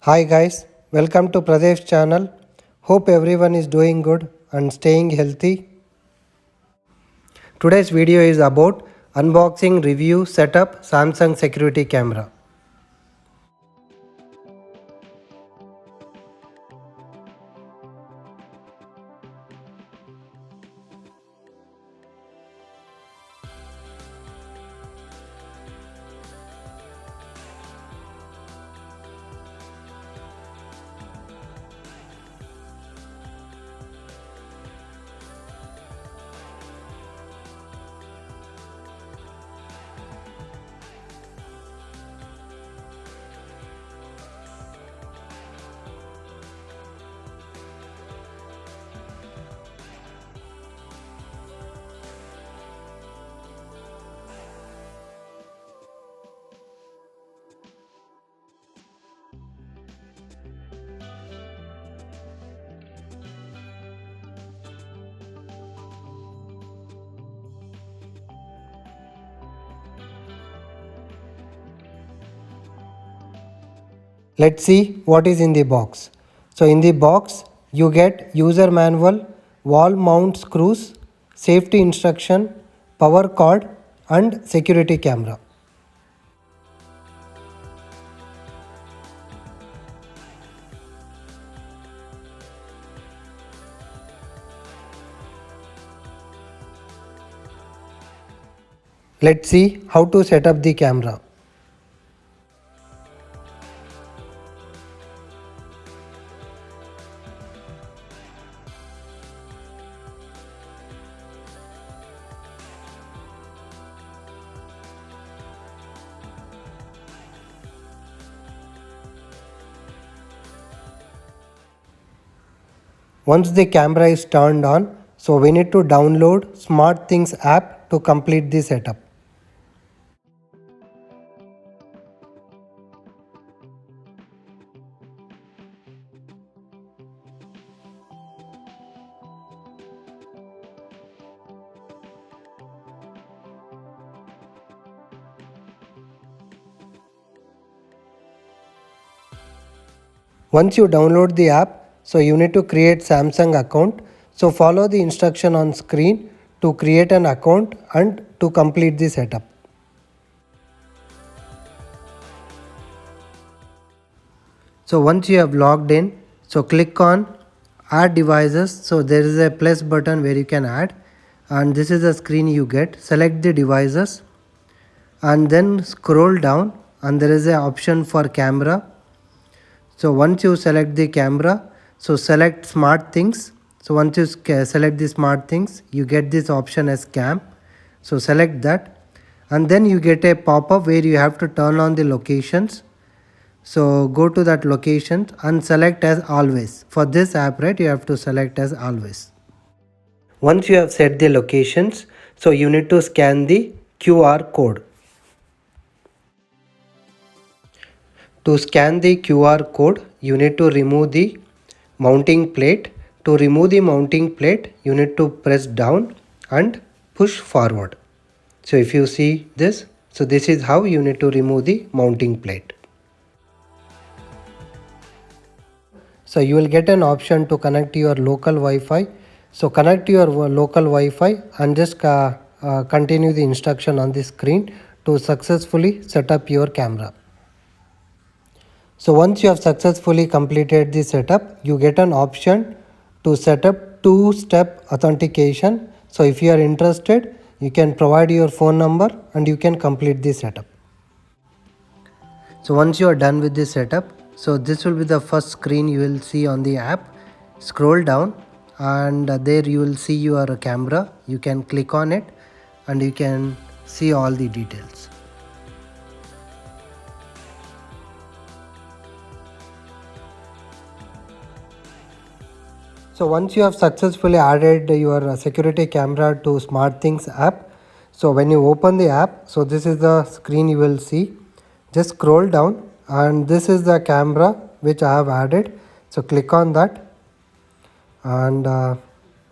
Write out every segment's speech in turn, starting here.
Hi guys, welcome to Pradev's channel. Hope everyone is doing good and staying healthy. Today's video is about unboxing, review, setup Samsung security camera. Let's see what is in the box. So in the box you get user manual, wall mount screws, safety instruction, power cord and security camera. Let's see how to set up the camera. Once the camera is turned on, so we need to download SmartThings app to complete the setup. Once you download the app, so you need to create Samsung account. So follow the instruction on screen to create an account and to complete the setup. So once you have logged in, so click on add devices. So there is a plus button where you can add, and this is the screen you get. Select the devices and then scroll down and there is an option for camera. So once you select the camera, so select SmartThings. So once you select the SmartThings, you get this option as cam. So select that and then you get a pop-up where you have to turn on the locations. So go to that location and select as always. For this app, right, you have to select as always. Once you have set the locations, so you need to scan the QR code. To scan the QR code, you need to remove the mounting plate. To remove the mounting plate, you need to press down and push forward. So if you see this, so this is how you need to remove the mounting plate. So you will get an option to connect to your local Wi-Fi. So connect to your local Wi-Fi and just continue the instruction on the screen to successfully set up your camera. So once you have successfully completed the setup, you get an option to set up two-step authentication. So if you are interested, you can provide your phone number and you can complete the setup. So once you are done with this setup, so this will be the first screen you will see on the app. Scroll down and there you will see your camera. You can click on it and you can see all the details. So once you have successfully added your security camera to SmartThings app, so when you open the app, so this is the screen you will see. Just scroll down and this is the camera which I have added. So click on that and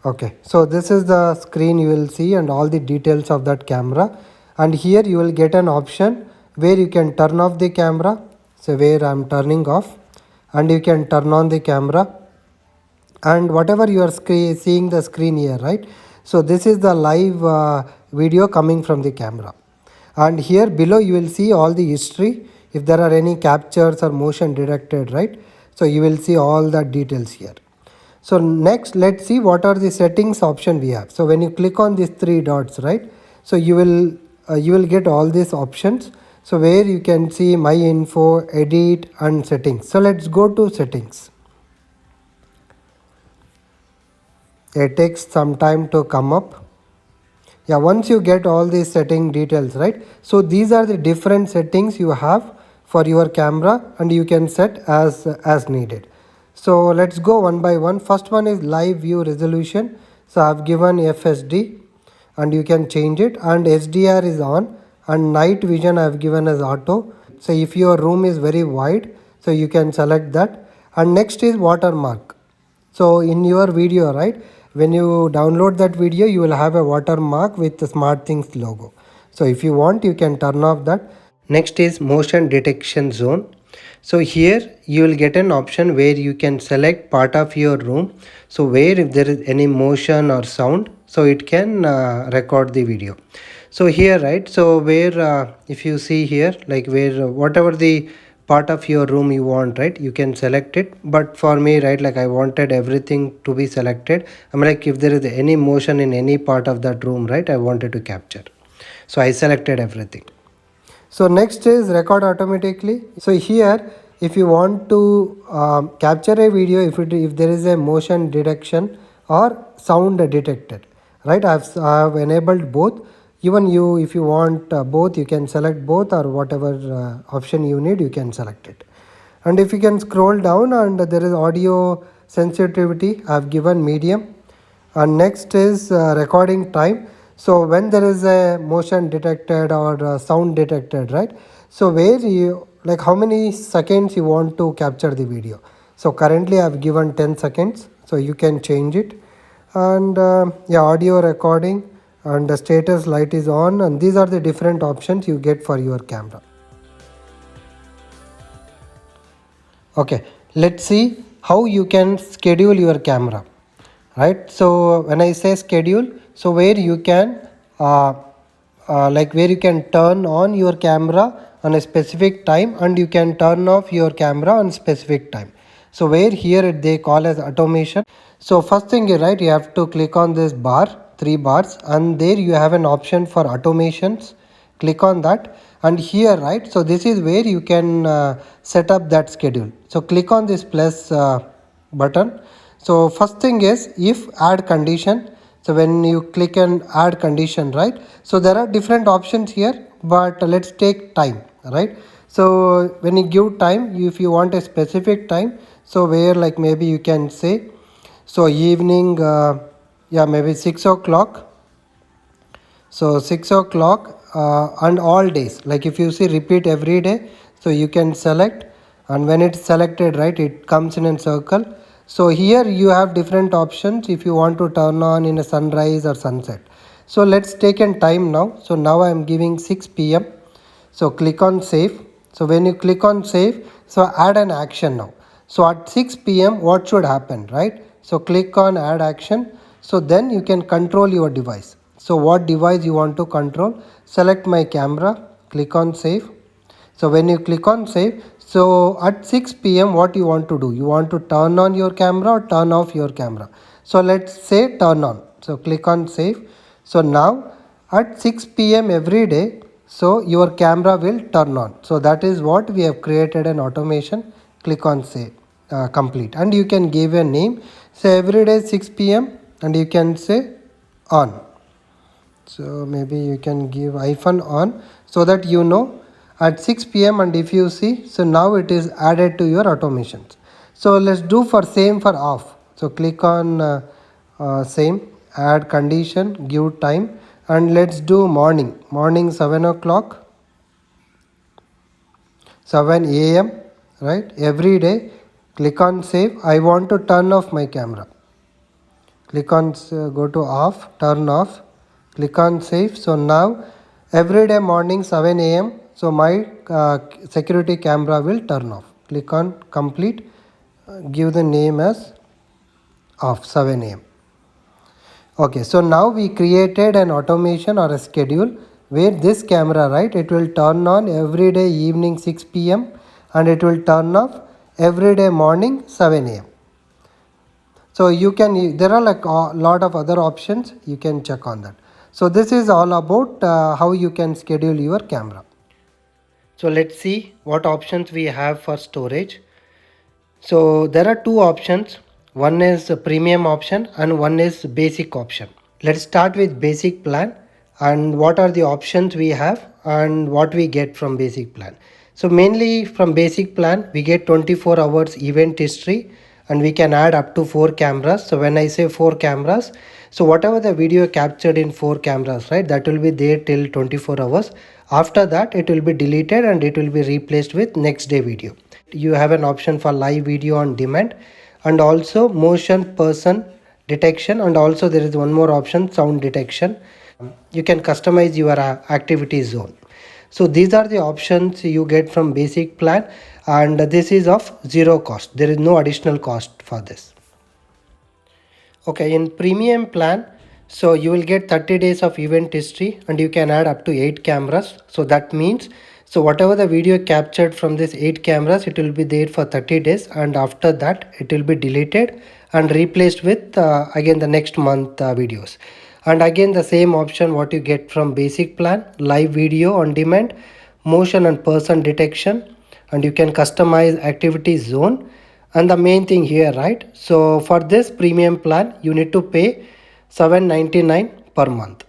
okay, so this is the screen you will see and all the details of that camera, and here you will get an option where you can turn off the camera. So where I am turning off, and you can turn on the camera, and whatever you are seeing the screen here, right? So this is the live video coming from the camera, and here below you will see all the history if there are any captures or motion detected, right? So you will see all the details here. So next, let's see what are the settings option we have. So when you click on these three dots, right, so you will get all these options. So where you can see my info, edit and settings. So let's go to settings. It takes some time to come up. Yeah, once you get all these setting details, right, so these are the different settings you have for your camera, and you can set as needed. So let's go one by one. First one is live view resolution. So I've given FSD and you can change it, and HDR is on, and night vision I've given as auto. So if your room is very wide, so you can select that. And next is watermark. So in your video, right, when you download that video, you will have a watermark with the SmartThings logo. So if you want, you can turn off that. Next is motion detection zone. So here you will get an option where you can select part of your room. So where if there is any motion or sound, so it can record the video. So here, right, so where if you see here, like where whatever the part of your room you want, right, you can select it. But for me, right, like I wanted everything to be selected. I'm like, if there is any motion in any part of that room, right, I wanted to capture, so I selected everything. So next is record automatically. So here if you want to capture a video, if there is a motion detection or sound detected, right, I have enabled both. Even you, if you want both, you can select both, or whatever option you need, you can select it. And if you can scroll down, and there is audio sensitivity, I have given medium. And next is recording time. So when there is a motion detected or sound detected, right, so where you, like how many seconds you want to capture the video. So currently I have given 10 seconds, so you can change it. And yeah, audio recording, and the status light is on, and these are the different options you get for your camera. Okay, let's see how you can schedule your camera, right? So when I say schedule, so where you can like where you can turn on your camera on a specific time, and you can turn off your camera on specific time. So where here they call as automation. So first thing, you right, you have to click on this bar, three bars, and there you have an option for automations. Click on that, and here, right, so this is where you can set up that schedule. So click on this plus button. So first thing is if add condition. So when you click on add condition, right, so there are different options here, but let's take time, right? So when you give time, if you want a specific time, so where like maybe you can say, so evening, yeah, maybe 6 o'clock. So 6 o'clock and all days, like if you see repeat every day, so you can select, and when it's selected, right, it comes in a circle. So here you have different options if you want to turn on in a sunrise or sunset. So let's take a time now. So now I am giving 6 p.m. So click on save. So when you click on save, so add an action now. So at 6 p.m. what should happen, right? So click on add action. So then you can control your device. So what device you want to control? Select my camera, click on save. So when you click on save, so at 6 p.m. what you want to do? You want to turn on your camera or turn off your camera? So let's say turn on. So click on save. So now at 6 p.m. every day, so your camera will turn on. So that is what we have created an automation. Click on save, complete, and you can give a name. Say every day 6 p.m. and you can say on. So maybe you can give hyphen on, so that you know at 6 p.m. and if you see, so now it is added to your automations. So let's do for same for off. So click on same, add condition, give time, and let's do morning 7 o'clock, 7 a.m. right, every day. Click on save. I want to turn off my camera. Click on go to off, turn off, click on save. So now every day morning 7 a.m. so my security camera will turn off. Click on complete. give the name as of 7 a.m. Okay, so now we created an automation or a schedule where this camera, right, it will turn on every day evening 6 p.m. and it will turn off every day morning 7 a.m. So you can, there are like a lot of other options, you can check on that. So this is all about how you can schedule your camera. So let's see what options we have for storage. So there are two options. One is a premium option and one is basic option. Let's start with basic plan and what are the options we have and what we get from basic plan. So mainly from basic plan we get 24 hours event history and we can add up to 4 cameras. So when I say 4 cameras, so whatever the video captured in 4 cameras, right, that will be there till 24 hours. After that it will be deleted and it will be replaced with next day video. You have an option for live video on demand and also motion person detection, and also there is one more option, sound detection. You can customize your activity zone. So these are the options you get from basic plan and this is of zero cost. There is no additional cost for this. Okay, in premium plan, so you will get 30 days of event history and you can add up to 8 cameras. So that means, so whatever the video captured from this 8 cameras, it will be there for 30 days and after that it will be deleted and replaced with again the next month videos. And again the same option what you get from basic plan, live video on demand, motion and person detection, and you can customize activity zone. And the main thing here, right, so for this premium plan you need to pay $7.99 per month.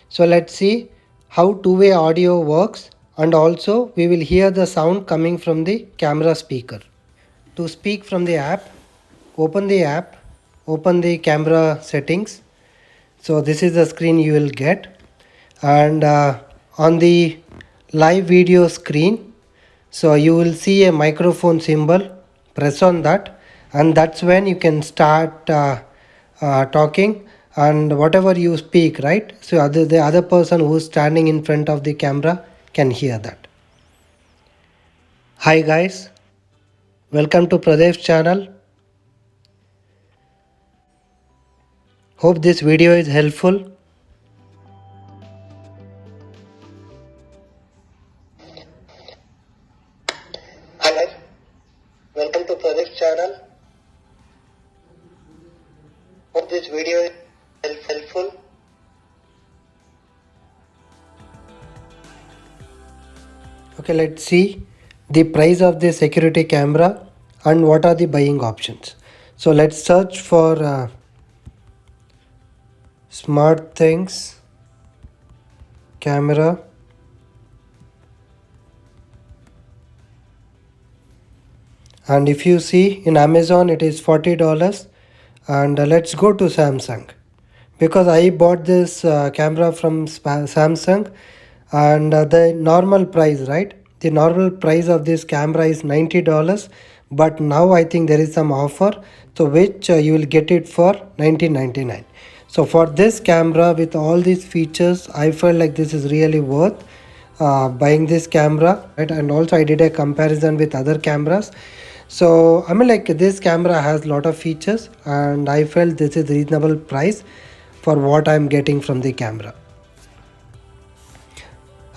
So let's see how two-way audio works, and also we will hear the sound coming from the camera speaker. To speak from the app, open the camera settings. So this is the screen you will get, and on the live video screen, so you will see a microphone symbol. Press on that and that's when you can start talking, and whatever you speak, right, so the other person who's standing in front of the camera can hear that. Hi guys, welcome to Pradev's channel. Hope this video is helpful. Hi guys, welcome to Pradev's channel. Hope this video is helpful. Okay, let's see the price of the security camera and what are the buying options. So let's search for SmartThings camera. And if you see in Amazon it is $40. And let's go to Samsung, because I bought this camera from Samsung, and the normal price, right, the normal price of this camera is $90, but now I think there is some offer, so which you will get it for $19.99. So for this camera with all these features, I felt like this is really worth buying this camera, right? And also I did a comparison with other cameras. So I mean, like, this camera has a lot of features and I felt this is reasonable price for what I'm getting from the camera.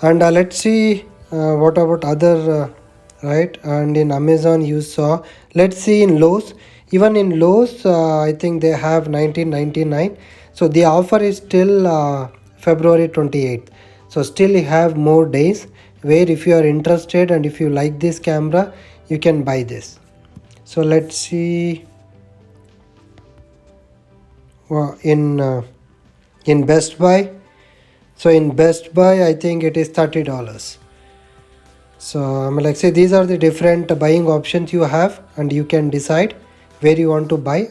And let's see what about other right, and in Amazon you saw, let's see in Lowe's. Even in Lowe's I think they have $19.99. So the offer is till February 28th, so still you have more days where if you are interested and if you like this camera you can buy this. So let's see in Best Buy. So in Best Buy I think it is $30. So I'm like, say, these are the different buying options you have and you can decide where you want to buy.